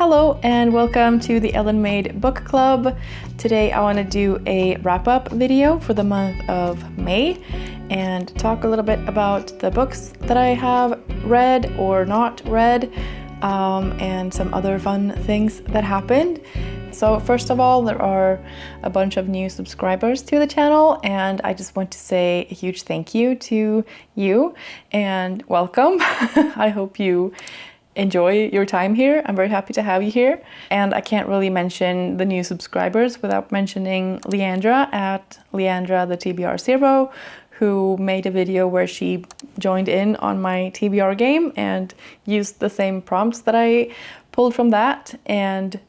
Hello and welcome to the Ellen Made Book Club. Today I want to do a wrap-up video for the month of May and talk a little bit about the books that I have read or not read, and some other fun things that happened. So first of all, there are a bunch of new subscribers to the channel, and I just want to say a huge thank you to you and welcome. I hope you enjoy your time here. I'm very happy to have you here. And I can't really mention the new subscribers without mentioning Leandra at Leandra the TBR0, who made a video where she joined in on my TBR game and used the same prompts that I pulled from that. And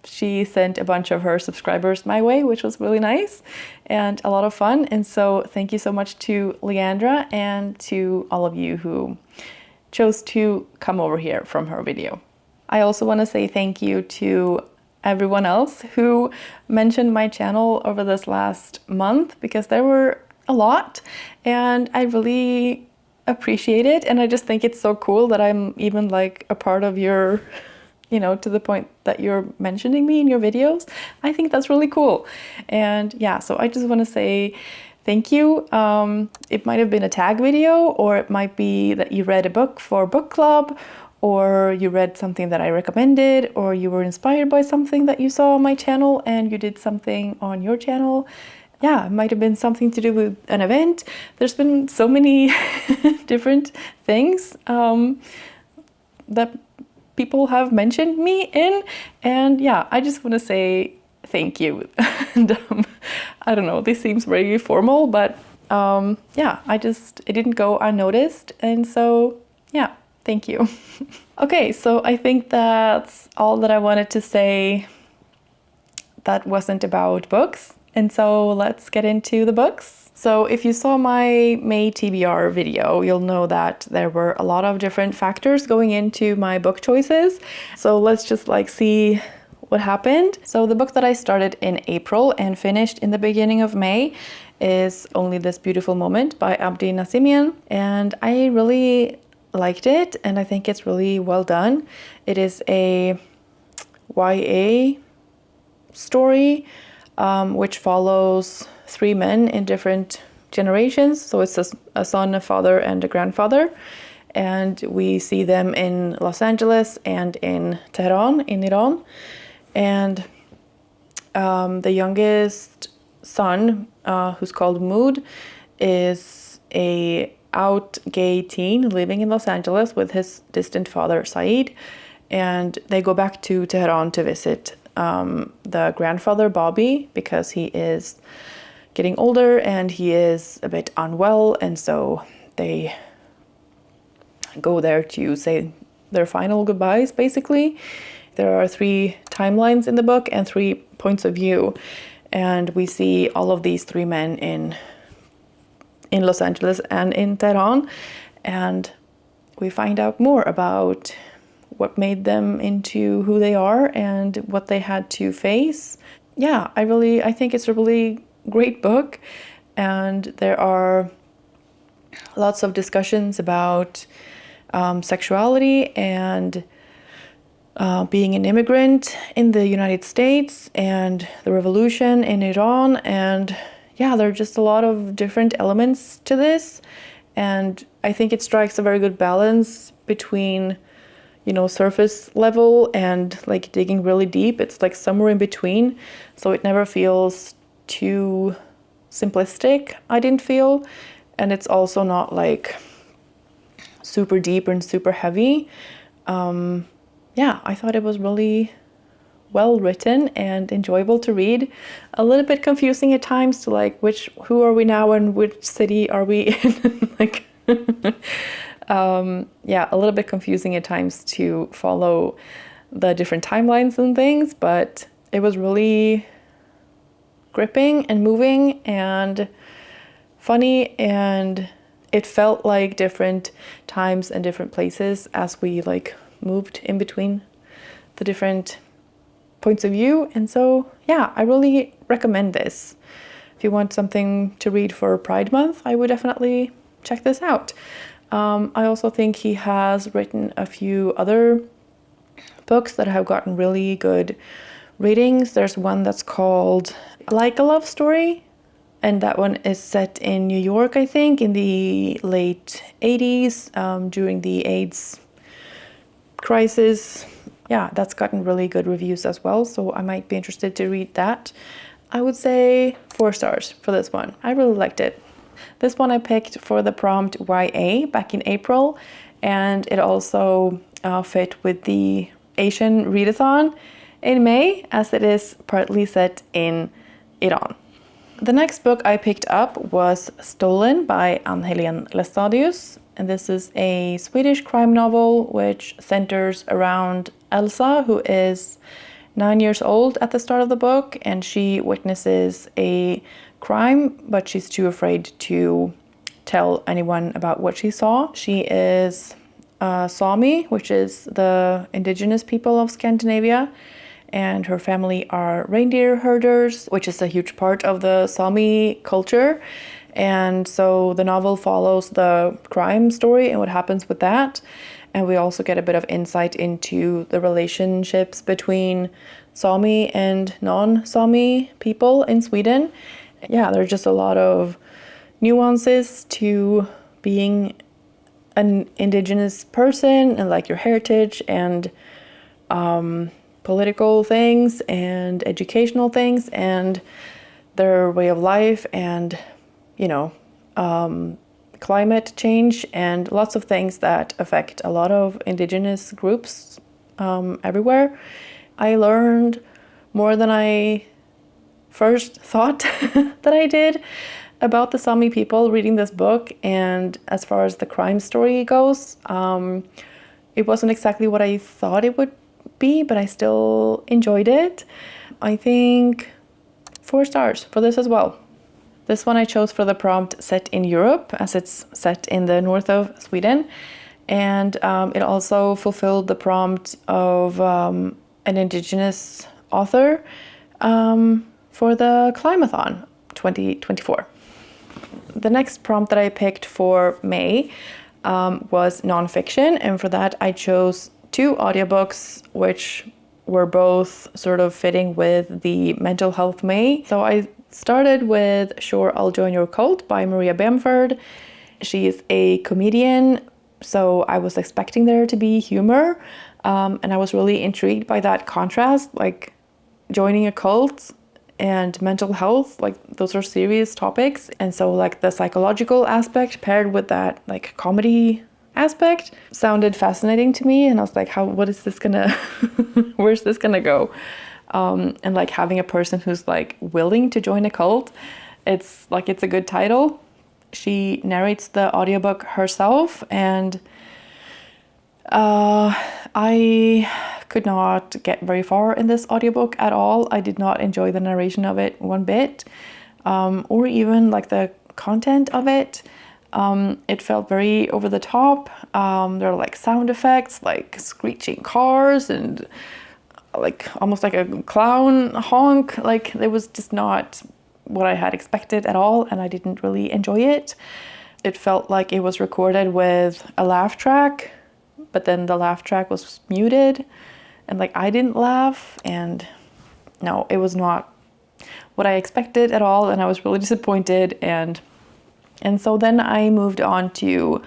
she sent a bunch of her subscribers my way, which was really nice and a lot of fun. And so thank you so much to Leandra and to all of you who chose to come over here from her video. I also want to say thank you to everyone else who mentioned my channel over this last month, because there were a lot and I really appreciate it. And I just think it's so cool that I'm even like a part of your, to the point that you're mentioning me in your videos. I think that's really cool. And yeah, so I just want to say thank you. It might have been a tag video, or it might be that you read a book for book club, or you read something that I recommended, or you were inspired by something that you saw on my channel and you did something on your channel. Yeah, it might have been something to do with an event. There's been so many different things that people have mentioned me in. And yeah, I just want to say thank you. And I don't know, this seems very formal, but yeah, it didn't go unnoticed. And so yeah, thank you. Okay, so I think that's all that I wanted to say that wasn't about books. And so let's get into the books. So if you saw my May TBR video, you'll know that there were a lot of different factors going into my book choices. So let's just see what happened. So the book that I started in April and finished in the beginning of May is Only This Beautiful Moment by Abdi Nazemian. And I really liked it, and I think it's really well done. It is a YA story which follows three men in different generations. So it's a son, a father, and a grandfather. And we see them in Los Angeles and in Tehran, in Iran. And the youngest son, who's called Mood, is a out gay teen living in Los Angeles with his distant father, Saeed. And they go back to Tehran to visit the grandfather, Bobby, because he is getting older and he is a bit unwell. And so they go there to say their final goodbyes, basically. There are three timelines in the book and 3 points of view, and we see all of these three men in Los Angeles and in Tehran, and we find out more about what made them into who they are and what they had to face. Yeah, I think it's a really great book, and there are lots of discussions about sexuality and being an immigrant in the United States and the revolution in Iran. And yeah, there are just a lot of different elements to this. And I think it strikes a very good balance between, surface level and digging really deep. It's somewhere in between. So it never feels too simplistic, I didn't feel. And it's also not super deep and super heavy. Yeah, I thought it was really well written and enjoyable to read. A little bit confusing at times to who are we now and which city are we in? Yeah, a little bit confusing at times to follow the different timelines and things, but it was really gripping and moving and funny, and it felt like different times and different places as we moved in between the different points of view. And so yeah, I really recommend this. If you want something to read for Pride Month, I would definitely check this out. I also think he has written a few other books that have gotten really good ratings. There's one that's called Like a Love Story, and that one is set in New York, I think, in the late 80s, during the AIDS crisis. Yeah, that's gotten really good reviews as well, so I might be interested to read that. I would say 4 stars for this one. I really liked it. This one I picked for the prompt YA back in April, and it also fit with the Asian Readathon in May, as it is partly set in Iran. The next book I picked up was Stolen by Ann-Helén Laestadius, and this is a Swedish crime novel which centers around Elsa, who is 9 years old at the start of the book, and she witnesses a crime, but she's too afraid to tell anyone about what she saw. She is Sami, which is the indigenous people of Scandinavia, and her family are reindeer herders, which is a huge part of the Sami culture. And so the novel follows the crime story and what happens with that. And we also get a bit of insight into the relationships between Sami and non-Sami people in Sweden. Yeah, there's just a lot of nuances to being an indigenous person, and like your heritage and political things and educational things and their way of life, and climate change and lots of things that affect a lot of indigenous groups everywhere. I learned more than I first thought that I did about the Sami people reading this book. And as far as the crime story goes, it wasn't exactly what I thought it would be, but I still enjoyed it. I think 4 stars for this as well. This one I chose for the prompt set in Europe, as it's set in the north of Sweden. And it also fulfilled the prompt of an indigenous author for the CLIMATHON 2024. The next prompt that I picked for May was nonfiction, and for that I chose 2 audiobooks which were both sort of fitting with the mental health May. So I started with Sure, I'll Join Your Cult by Maria Bamford. She is a comedian, so I was expecting there to be humor, and I was really intrigued by that contrast, like joining a cult and mental health, like those are serious topics. And so like the psychological aspect paired with that like comedy aspect sounded fascinating to me, and I was like, what is this gonna where's this gonna go? And like having a person who's like willing to join a cult, it's a good title. She narrates the audiobook herself, and I could not get very far in this audiobook at all. I did not enjoy the narration of it one bit, or even like the content of it. It felt very over the top. There are like sound effects, like screeching cars and like almost like a clown honk. Like it was just not what I had expected at all, and I didn't really enjoy it. It felt like it was recorded with a laugh track, but then the laugh track was muted, and like I didn't laugh, and no, it was not what I expected at all, and I was really disappointed. And so then I moved on to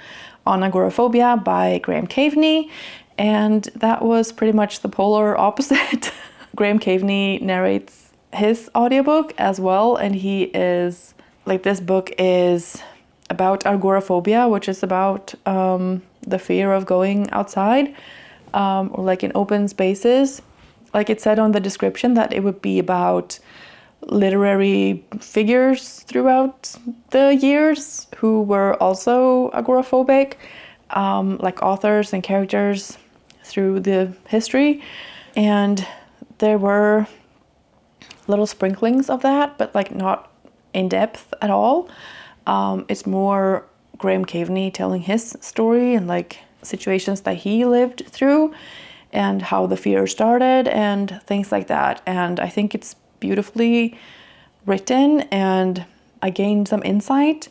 Agoraphobia by Caveney, and that was pretty much the polar opposite. Caveney narrates his audiobook as well, and he is like, this book is about agoraphobia, which is about the fear of going outside or like in open spaces. Like it said on the description that it would be about literary figures throughout the years who were also agoraphobic, like authors and characters through the history. And there were little sprinklings of that, but like not in depth at all. It's more Caveney telling his story and like situations that he lived through and how the fear started and things like that. And I think it's beautifully written, and I gained some insight,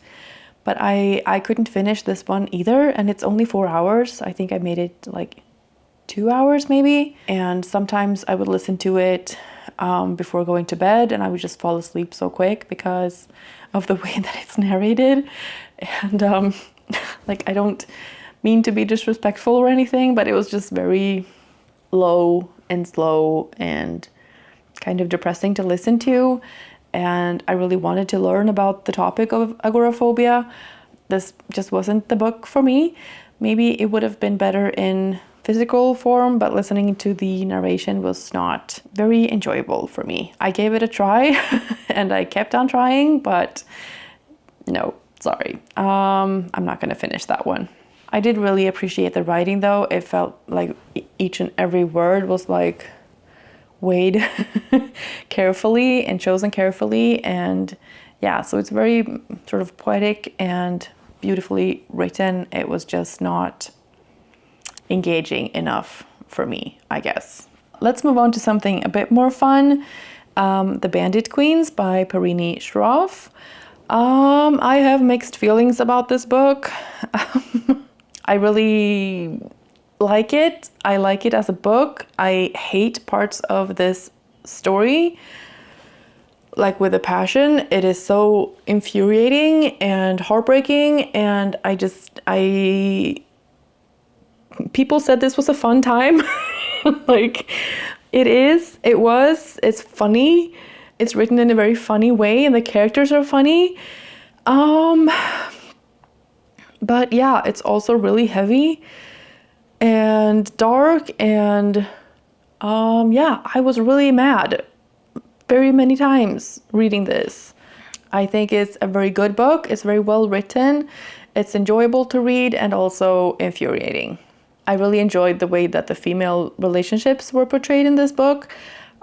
but I couldn't finish this one either, and it's only 4 hours. I think I made it like 2 hours maybe. And sometimes I would listen to it before going to bed, and I would just fall asleep so quick because of the way that it's narrated. And like, I don't mean to be disrespectful or anything, but it was just very low and slow and kind of depressing to listen to. And I really wanted to learn about the topic of agoraphobia. This just wasn't the book for me. Maybe it would have been better in physical form, but listening to the narration was not very enjoyable for me. I gave it a try and I kept on trying, but no, sorry. I'm not gonna finish that one. I did really appreciate the writing though. It felt like each and every word was like weighed carefully and chosen carefully. And yeah, so it's very sort of poetic and beautifully written. It was just not engaging enough for me, I guess. Let's move on to something a bit more fun. The Bandit Queens by Parini Shroff. I have mixed feelings about this book. I really like it. I like it as a book. I hate parts of this story, like with a passion. It is so infuriating and heartbreaking, and people said this was a fun time. Like, it's funny. It's written in a very funny way, and the characters are funny. But yeah, it's also really heavy and dark, and yeah, I was really mad very many times reading this. I think it's a very good book. It's very well written. It's enjoyable to read and also infuriating. I really enjoyed the way that the female relationships were portrayed in this book.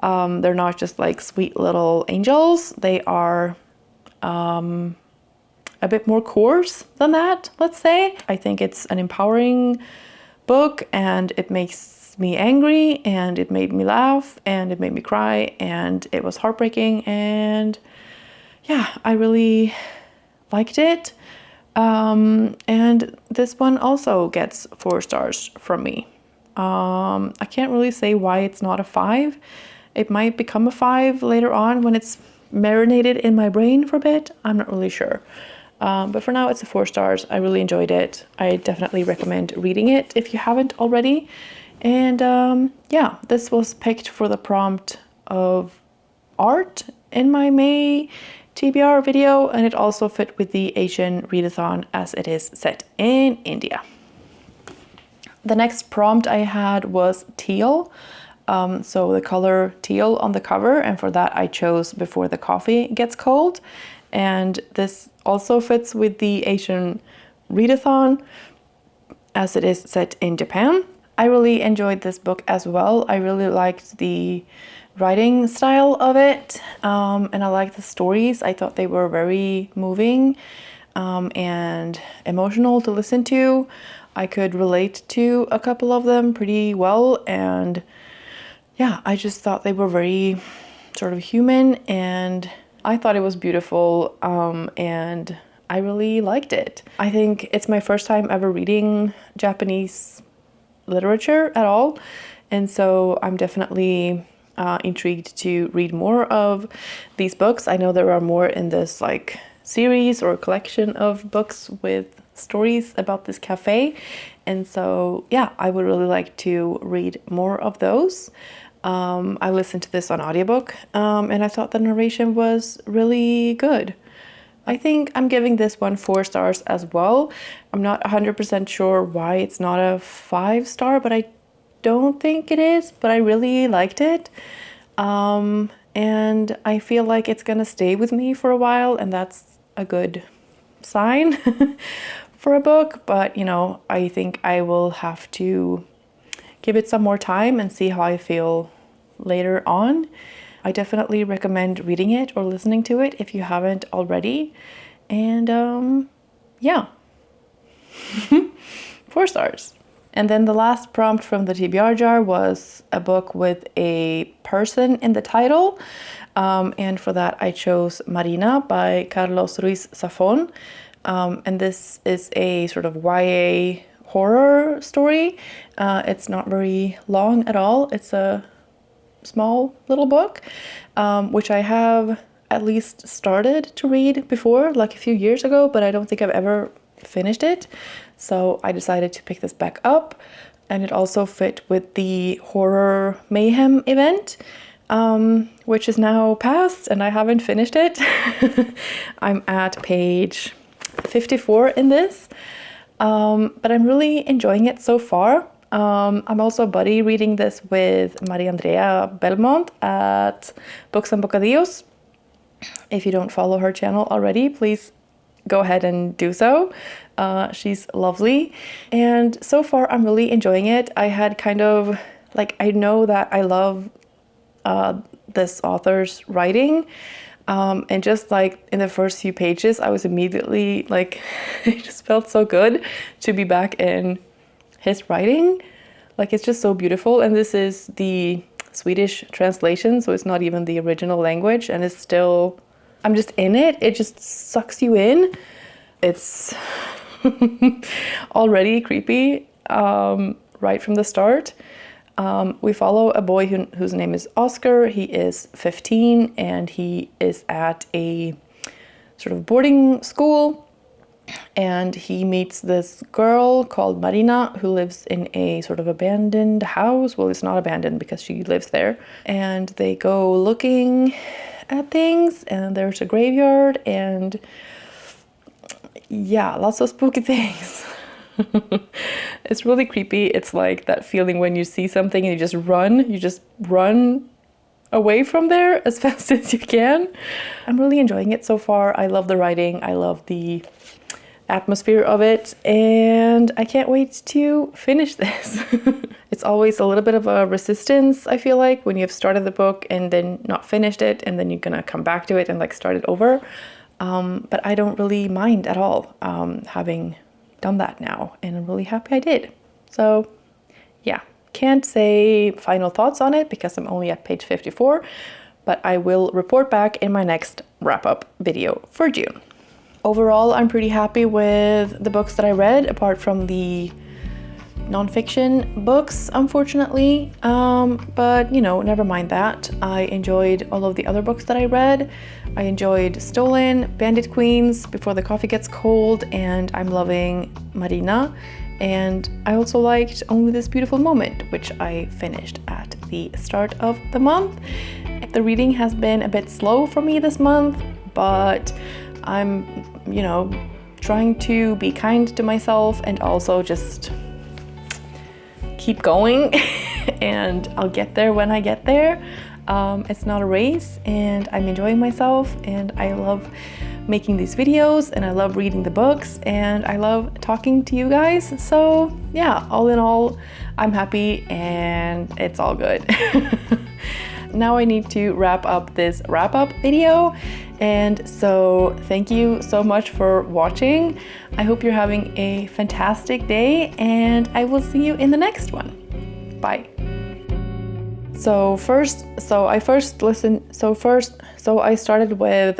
They're not just like sweet little angels. They are a bit more coarse than that, let's say. I think it's an empowering book, and it makes me angry, and it made me laugh, and it made me cry, and it was heartbreaking, and yeah, I really liked it. And this one also gets 4 stars from me. I can't really say why it's not a 5. It might become a 5 later on when it's marinated in my brain for a bit. I'm not really sure. But for now, it's a 4 stars. I really enjoyed it. I definitely recommend reading it if you haven't already. And yeah, this was picked for the prompt of art in my May TBR video, and it also fit with the Asian readathon as it is set in India. The next prompt I had was teal. So the color teal on the cover, and for that I chose Before the Coffee Gets Cold. And this also fits with the Asian readathon as it is set in Japan. I really enjoyed this book as well. I really liked the writing style of it, and I liked the stories. I thought they were very moving and emotional to listen to. I could relate to a couple of them pretty well, and yeah, I just thought they were very sort of human, and I thought it was beautiful, and I really liked it. I think it's my first time ever reading Japanese literature at all, and so I'm definitely intrigued to read more of these books. I know there are more in this like series or collection of books with stories about this cafe, and so yeah, I would really like to read more of those. I listened to this on audiobook, and I thought the narration was really good. I think I'm giving this one 4 stars as well. I'm not 100% sure why it's not a 5 star, but I don't think it is, but I really liked it. And I feel like it's gonna stay with me for a while, and that's a good sign for a book. But you know, I think I will have to give it some more time and see how I feel later on. I definitely recommend reading it or listening to it if you haven't already. And yeah, 4 stars. And then the last prompt from the TBR jar was a book with a person in the title. And for that I chose Marina by Carlos Ruiz Zafón. And this is a sort of YA horror story. It's not very long at all. It's a small little book, which I have at least started to read before, like a few years ago, but I don't think I've ever finished it. So I decided to pick this back up, and it also fit with the horror Mayhem event, which is now past and I haven't finished it. I'm at page 54 in this, but I'm really enjoying it so far. I'm also buddy reading this with Maria Belmont at Books and Bocadillos. If you don't follow her channel already, please go ahead and do so. She's lovely. And so far I'm really enjoying it. I had kind of, like, I know that I love this author's writing. And just like in the first few pages, I was immediately like, it just felt so good to be back in his writing. Like, it's just so beautiful. And this is the Swedish translation, so it's not even the original language, and it's still, I'm just in it. It just sucks you in. It's already creepy right from the start. We follow a boy whose name is Oscar. He is 15 and he is at a sort of boarding school, and he meets this girl called Marina who lives in a sort of abandoned house. Well, it's not abandoned because she lives there. And they go looking at things, and there's a graveyard, and yeah, lots of spooky things. It's really creepy. It's like that feeling when you see something and you just run away from there as fast as you can. I'm really enjoying it so far. I love the writing. I love the atmosphere of it, and I can't wait to finish this. It's always a little bit of a resistance, I feel like, when you've started the book and then not finished it, and then you're gonna come back to it and like start it over. But I don't really mind at all having done that now, and I'm really happy I did. So yeah, can't say final thoughts on it because I'm only at page 54, but I will report back in my next wrap-up video for June. Overall, I'm pretty happy with the books that I read, apart from the nonfiction books, unfortunately. But you know, never mind that. I enjoyed all of the other books that I read. I enjoyed Stolen, Bandit Queens, Before the Coffee Gets Cold, and I'm loving Marina. And I also liked Only This Beautiful Moment, which I finished at the start of the month. The reading has been a bit slow for me this month, but I'm, you know, trying to be kind to myself and also just keep going and I'll get there when I get there. It's not a race, and I'm enjoying myself, and I love making these videos, and I love reading the books, and I love talking to you guys. So yeah, all in all, I'm happy and it's all good. Now I need to wrap up this wrap-up video, and so thank you so much for watching. I hope you're having a fantastic day, and I will see you in the next one. Bye. So I started with